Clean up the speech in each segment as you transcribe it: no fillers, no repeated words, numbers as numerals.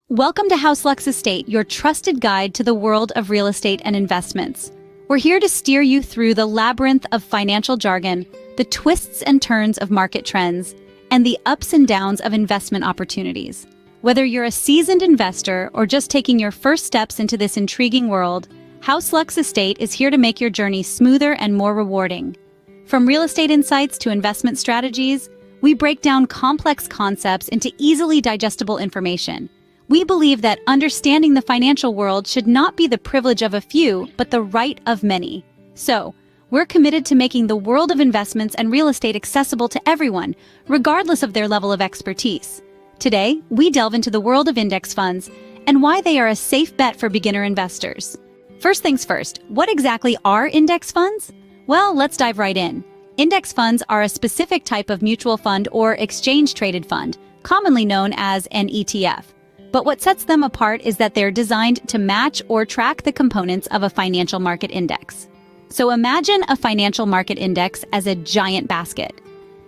Welcome to House Lux Estate, your trusted guide to the world of real estate and investments. We're here to steer you through the labyrinth of financial jargon, the twists and turns of market trends, and the ups and downs of investment opportunities. Whether you're a seasoned investor or just taking your first steps into this intriguing world, House Lux Estate is here to make your journey smoother and more rewarding. From real estate insights to investment strategies, we break down complex concepts into easily digestible information. We believe that understanding the financial world should not be the privilege of a few, but the right of many. So, we're committed to making the world of investments and real estate accessible to everyone, regardless of their level of expertise. Today, we delve into the world of index funds and why they are a safe bet for beginner investors. First things first, what exactly are index funds? Well, let's dive right in. Index funds are a specific type of mutual fund or exchange-traded fund, commonly known as an ETF. But what sets them apart is that they're designed to match or track the components of a financial market index. So imagine a financial market index as a giant basket.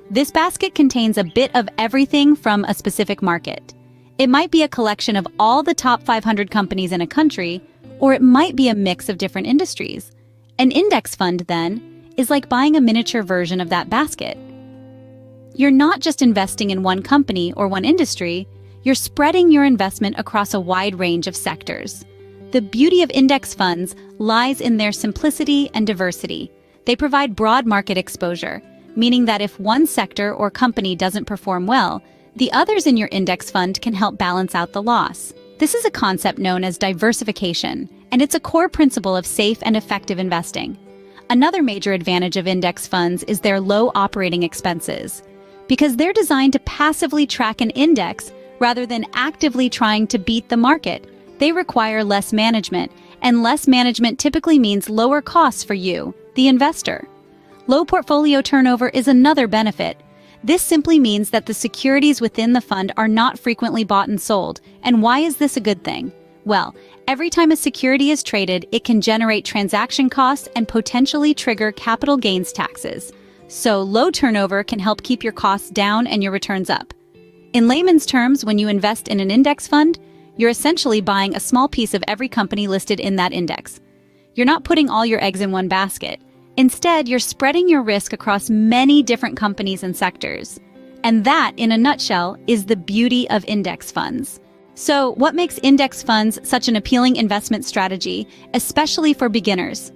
This basket contains a bit of everything from a specific market. It might be a collection of all the top 500 companies in a country, or it might be a mix of different industries. An index fund, then, is like buying a miniature version of that basket. You're not just investing in one company or one industry, you're spreading your investment across a wide range of sectors. The beauty of index funds lies in their simplicity and diversity. They provide broad market exposure, meaning that if one sector or company doesn't perform well, the others in your index fund can help balance out the loss. This is a concept known as diversification, and it's a core principle of safe and effective investing. Another major advantage of index funds is their low operating expenses. Because they're designed to passively track an index rather than actively trying to beat the market, they require less management, and less management typically means lower costs for you, the investor. Low portfolio turnover is another benefit. This simply means that the securities within the fund are not frequently bought and sold. And why is this a good thing? Well, every time a security is traded, it can generate transaction costs and potentially trigger capital gains taxes. So low turnover can help keep your costs down and your returns up. In layman's terms, when you invest in an index fund, you're essentially buying a small piece of every company listed in that index. You're not putting all your eggs in one basket. Instead, you're spreading your risk across many different companies and sectors. And that, in a nutshell, is the beauty of index funds. So, what makes index funds such an appealing investment strategy, especially for beginners?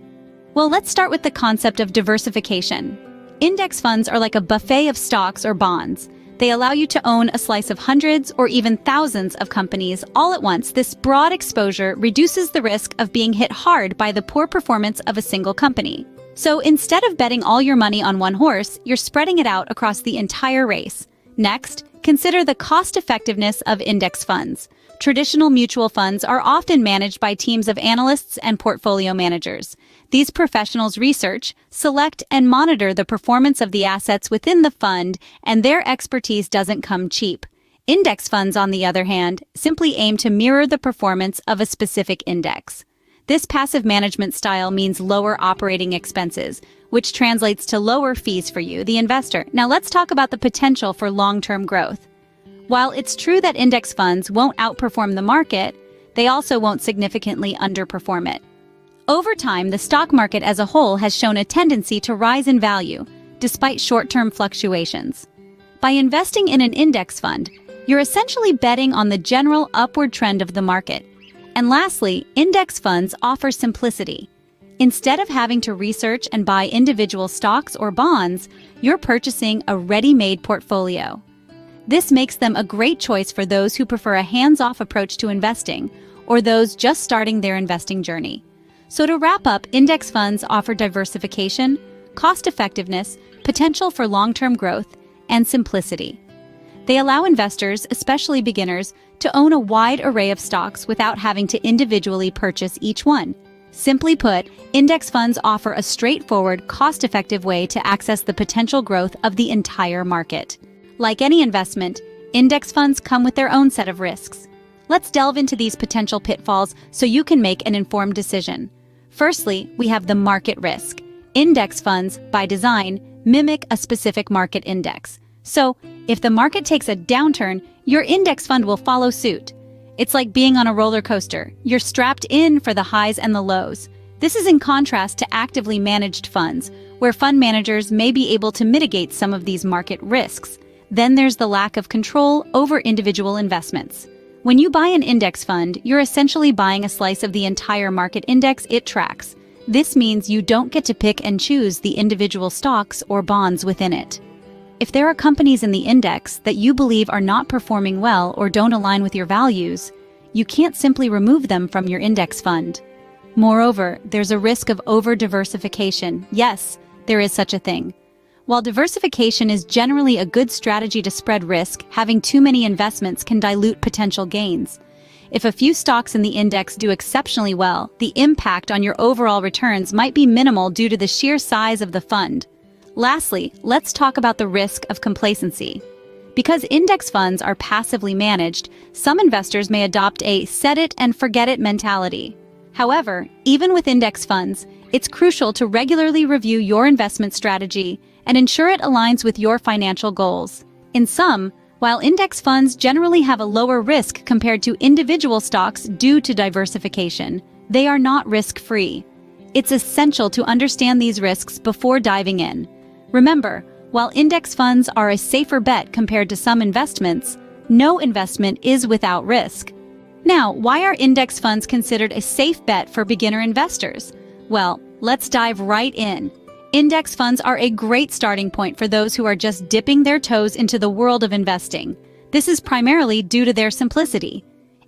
Well, let's start with the concept of diversification. Index funds are like a buffet of stocks or bonds. They allow you to own a slice of hundreds or even thousands of companies all at once. This broad exposure reduces the risk of being hit hard by the poor performance of a single company. So instead of betting all your money on one horse, you're spreading it out across the entire race. Next, consider the cost-effectiveness of index funds. Traditional mutual funds are often managed by teams of analysts and portfolio managers. These professionals research, select, and monitor the performance of the assets within the fund, and their expertise doesn't come cheap. Index funds, on the other hand, simply aim to mirror the performance of a specific index. This passive management style means lower operating expenses, which translates to lower fees for you, the investor. Now let's talk about the potential for long-term growth. While it's true that index funds won't outperform the market, they also won't significantly underperform it. Over time, the stock market as a whole has shown a tendency to rise in value, despite short-term fluctuations. By investing in an index fund, you're essentially betting on the general upward trend of the market. And lastly, index funds offer simplicity. Instead of having to research and buy individual stocks or bonds, you're purchasing a ready-made portfolio. This makes them a great choice for those who prefer a hands-off approach to investing or those just starting their investing journey. So to wrap up, index funds offer diversification, cost-effectiveness, potential for long-term growth, and simplicity. They allow investors, especially beginners, to own a wide array of stocks without having to individually purchase each one. Simply put, index funds offer a straightforward, cost-effective way to access the potential growth of the entire market. Like any investment, index funds come with their own set of risks. Let's delve into these potential pitfalls so you can make an informed decision. Firstly, we have the market risk. Index funds, by design, mimic a specific market index. So, if the market takes a downturn, your index fund will follow suit. It's like being on a roller coaster. You're strapped in for the highs and the lows. This is in contrast to actively managed funds, where fund managers may be able to mitigate some of these market risks. Then there's the lack of control over individual investments. When you buy an index fund, you're essentially buying a slice of the entire market index it tracks. This means you don't get to pick and choose the individual stocks or bonds within it. If there are companies in the index that you believe are not performing well or don't align with your values, you can't simply remove them from your index fund. Moreover, there's a risk of over-diversification. Yes, there is such a thing. While diversification is generally a good strategy to spread risk, having too many investments can dilute potential gains. If a few stocks in the index do exceptionally well, the impact on your overall returns might be minimal due to the sheer size of the fund. Lastly, let's talk about the risk of complacency. Because index funds are passively managed, some investors may adopt a set-it-and-forget-it mentality. However, even with index funds, it's crucial to regularly review your investment strategy and ensure it aligns with your financial goals. In sum, while index funds generally have a lower risk compared to individual stocks due to diversification, they are not risk-free. It's essential to understand these risks before diving in. Remember, while index funds are a safer bet compared to some investments, no investment is without risk. Now, why are index funds considered a safe bet for beginner investors? Well, let's dive right in. Index funds are a great starting point for those who are just dipping their toes into the world of investing. This is primarily due to their simplicity.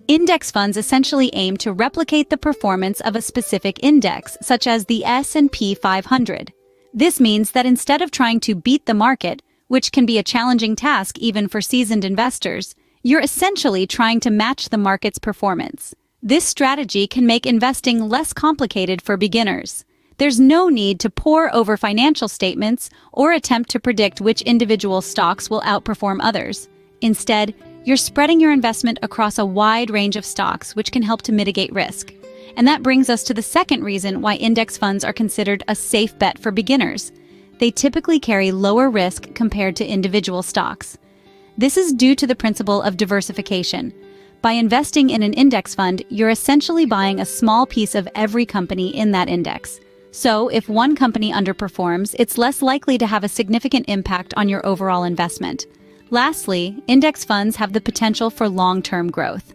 Index funds essentially aim to replicate the performance of a specific index, such as the S&P 500. This means that instead of trying to beat the market, which can be a challenging task even for seasoned investors, you're essentially trying to match the market's performance. This strategy can make investing less complicated for beginners. There's no need to pore over financial statements or attempt to predict which individual stocks will outperform others. Instead, you're spreading your investment across a wide range of stocks, which can help to mitigate risk. And that brings us to the second reason why index funds are considered a safe bet for beginners. They typically carry lower risk compared to individual stocks. This is due to the principle of diversification. By investing in an index fund, you're essentially buying a small piece of every company in that index. So, if one company underperforms, it's less likely to have a significant impact on your overall investment. Lastly, index funds have the potential for long-term growth.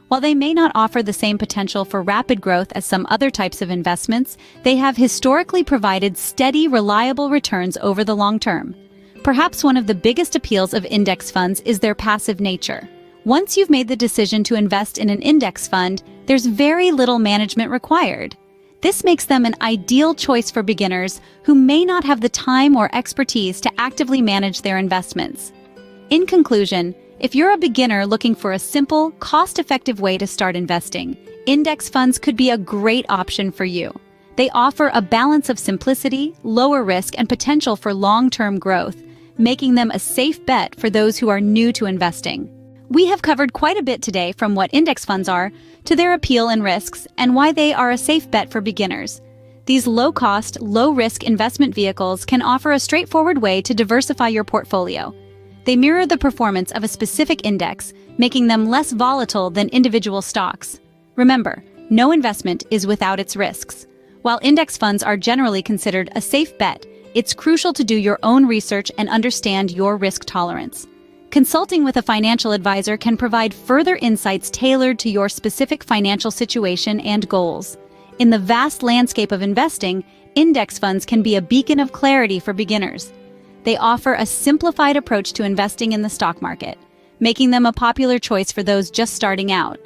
While they may not offer the same potential for rapid growth as some other types of investments, they have historically provided steady, reliable returns over the long term. Perhaps one of the biggest appeals of index funds is their passive nature. Once you've made the decision to invest in an index fund, there's very little management required. This makes them an ideal choice for beginners who may not have the time or expertise to actively manage their investments. In conclusion, if you're a beginner looking for a simple, cost-effective way to start investing, index funds could be a great option for you. They offer a balance of simplicity, lower risk, and potential for long-term growth, making them a safe bet for those who are new to investing. We have covered quite a bit today, from what index funds are, to their appeal and risks, and why they are a safe bet for beginners. These low-cost, low-risk investment vehicles can offer a straightforward way to diversify your portfolio. They mirror the performance of a specific index, making them less volatile than individual stocks. Remember, no investment is without its risks. While index funds are generally considered a safe bet, it's crucial to do your own research and understand your risk tolerance. Consulting with a financial advisor can provide further insights tailored to your specific financial situation and goals. In the vast landscape of investing, index funds can be a beacon of clarity for beginners. They offer a simplified approach to investing in the stock market, making them a popular choice for those just starting out.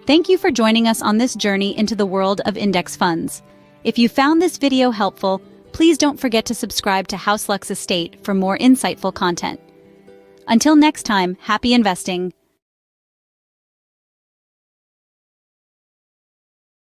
Thank you for joining us on this journey into the world of index funds. If you found this video helpful, please don't forget to subscribe to House Lux Estate for more insightful content. Until next time, happy investing.